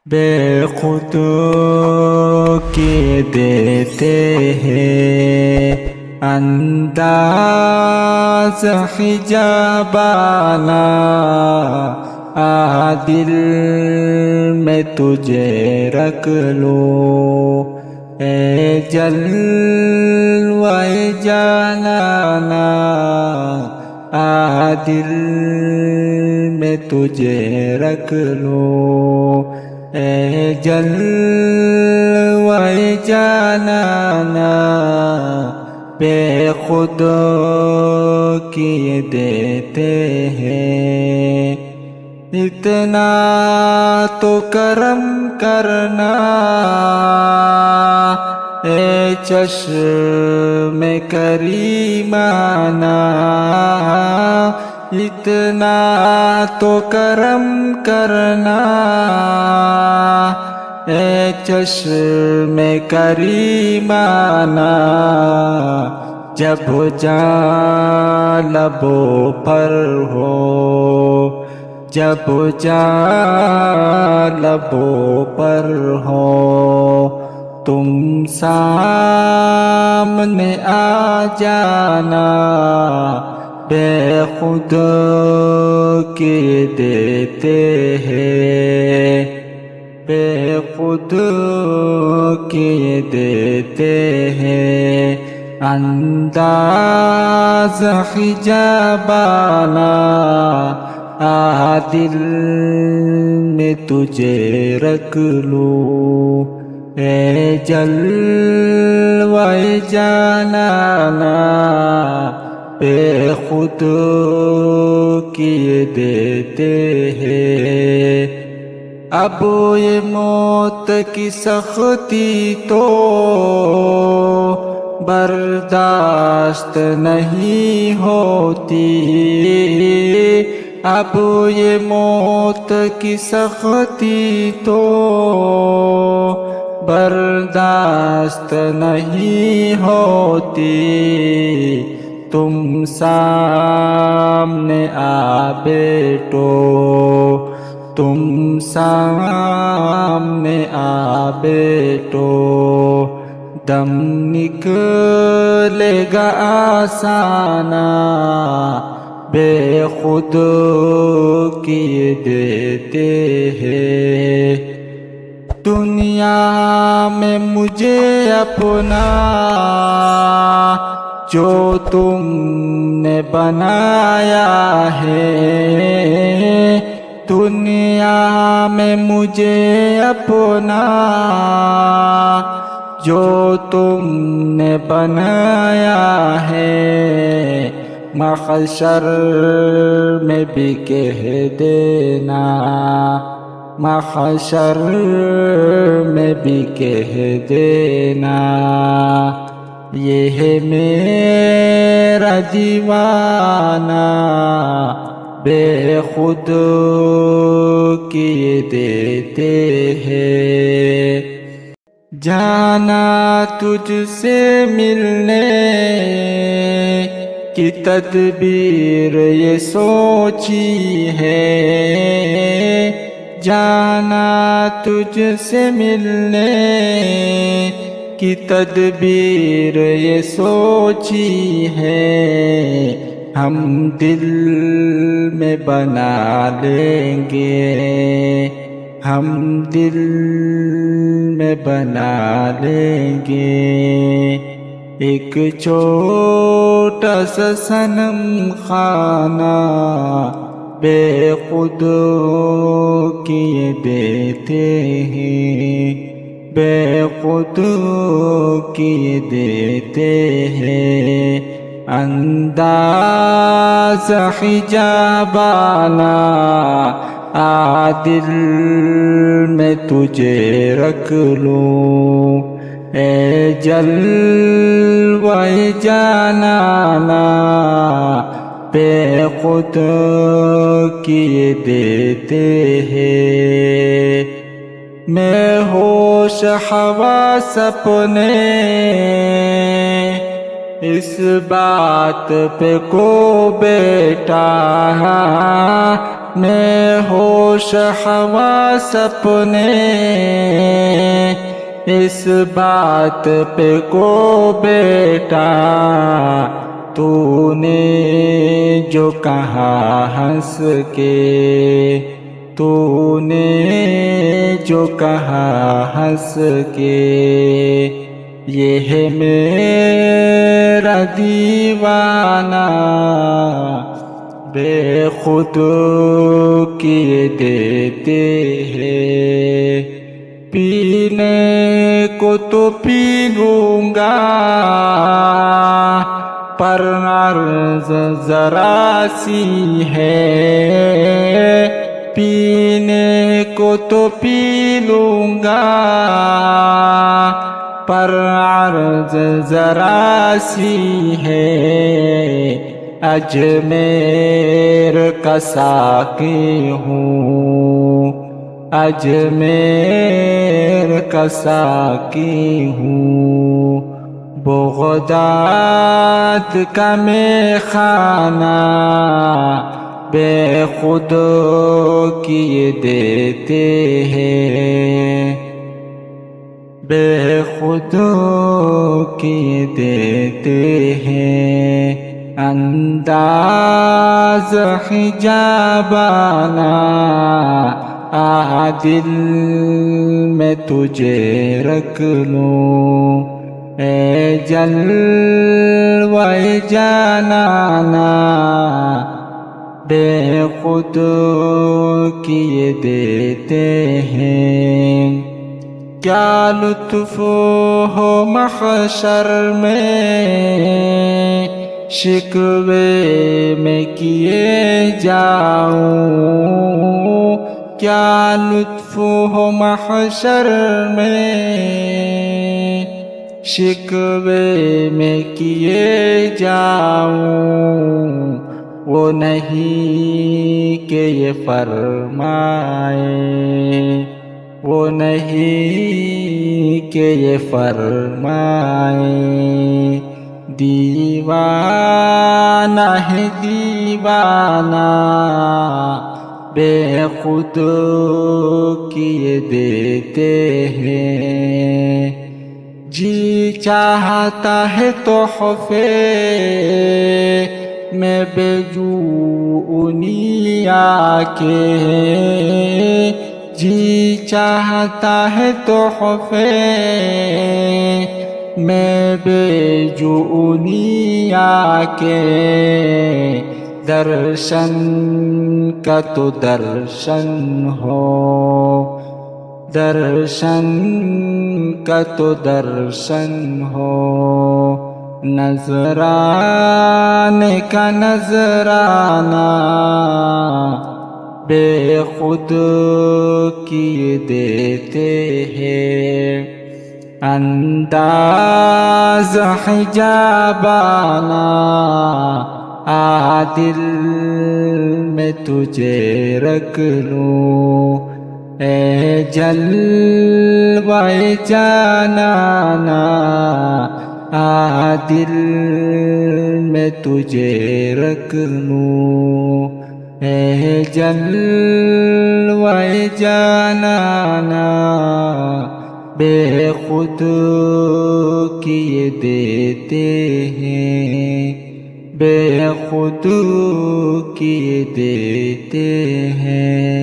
بے خود کے دیتے ہیں انداز حجابانہ، دل میں تجھے رکھ لوں اے جلوہ جانانا، دل میں تجھے رکھ لوں اے جلوہ جانانا، بے خود کیے دیتے ہیں اتنا تو کرم کرنا اے چشم کریمانہ، اتنا تو کرم کرنا اے چشم کریمانہ، جب جاں لبوں پر ہو، جب جاں لبوں پر ہو، تم سامنے آ جانا، بے خود کے دیتے ہیں، بے خود کے دیتے ہیں انداز حجابانہ، دل میں تجھے رکھ لوں اے جلوہ جانانا، بے خود کیے دیتے ہیں۔ اب یہ موت کی سختی تو برداشت نہیں ہوتی، اب یہ موت کی سختی تو برداشت نہیں ہوتی، تم سامنے آ بیٹھو، تم سامنے آ بیٹھو، دم نکلے گا آسانہ، بے خود کیے دیتے ہیں۔ دنیا میں مجھے اپنا جو تم نے بنایا ہے، دنیا میں مجھے اپنا جو تم نے بنایا ہے، محشر میں بھی کہہ دینا، محشر میں بھی کہہ دینا، یہ ہے میرا دیوانہ، بے خود کیے دیتے ہیں۔ جانا تجھ سے ملنے کی تدبیر یہ سوچی ہے، جانا تجھ سے ملنے کی تدبیر یہ سوچی ہے، ہم دل میں بنا لیں گے، ہم دل میں بنا لیں گے ایک چھوٹا سا صنم خانہ، بے خود کیے دیتے ہیں، بے خود کیے دیتے ہیں انداز حجابانہ، دل میں تجھے رکھ لوں اے جلوہ جانانا، بے خود کیے دیتے ہیں۔ میں ہوش حواس اپنے اس بات پہ کو بیٹا میں ہوش حواس اپنے، اس بات پہ کو بیٹا تو نے جو کہا ہنس کے، تو نے جو کہا ہنس کے، یہ ہے میرا دیوانہ بے خود کیے دیتے ہیں، پینے کو تو پی لوں گا پر عرض ذرا سی ہے، پینے کو تو پی لوں گا پر عرض ذرا سی ہے، اجمیر کا ساقی ہوں، اجمیر کا ساقی ہوں، بغداد کا میخانہ بے خود کیے دیتے ہیں، بے خود کیے دیتے ہیں، انداز حجابانہ دل میں تجھے رکھ لوں، اے جلوہ جانانا بے خود کیے دیتے ہیں، کیا لطف ہو محشر میں شکوے میں کیے جاؤں، کیا لطف ہو محشر میں شکوے میں کیے جاؤں، وہ نہیں کہ یہ فرمائے، وہ نہیں کہ یہ فرمائے دیوانہ ہے دیوانہ بے خود کیے دیتے ہیں، جی چاہتا ہے تحفے میں بجوءنی آکے، جی چاہتا ہے تحفے میں بجوءنی آکے، درشن کا تو درشن ہو، درشن کا تو درشن ہو، نذرانے کا نذرانہ بے خود کیے دیتے ہیں، انداز حجابانہ دل میں تجھے رکھ لوں، اے جلوہ جانانا دل میں تجھے رکھ لوں، اے جلوہ جانانا بے خود کیے دیتے ہیں، بے خود کیے دیتے ہیں۔